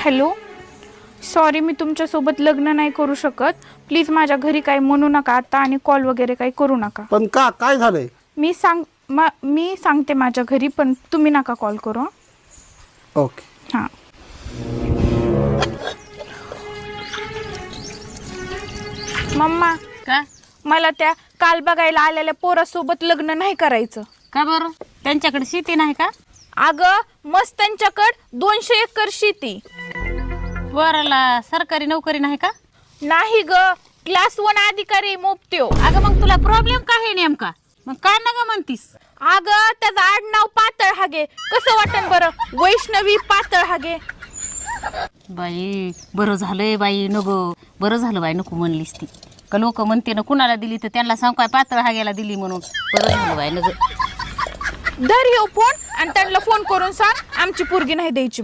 Hello, sorry मी तुमच्यासोबत लग्न नाही करू शकत. प्लीज माझ्या घरी काही म्हणू नका आता आणि कॉल वगैरे काही करू नका. पण काय झालंय? मी सांगते माझ्या घरी, पण तुम्ही नका कॉल करू. ओके. हां. मम्मा, का मला त्या काल बघायला आलेल्या पोरासोबत लग्न नाही करायचं. का बरं? त्यांच्याकडे शेती नाही का? अगं मस्त त्यांच्याकडं 200 एकर शेती. वराला सरकारी नोकरी नाही का? नाही ग, क्लास 1 अधिकारी मोपत्यो. अगं मग तुला प्रॉब्लेम काय आहे नेमका? मग काय नका म्हणतीस? अगं त्याचं आडनाव पातळ हागे. कसं वाटन बरं? वैष्णवी पातळ हागे. बाई बरं झालंय बाई, नको बरं झालं बाई, नको म्हणलीस ती. का लोक म्हणते ना कुणाला दिली तर त्यांना सांग काय पातळ हाग्याला दिली म्हणून. बरं झालं बाई, नको धर येऊ फोन आणि त्यांना फोन करून सांग आमची पोरगी नाही द्यायची.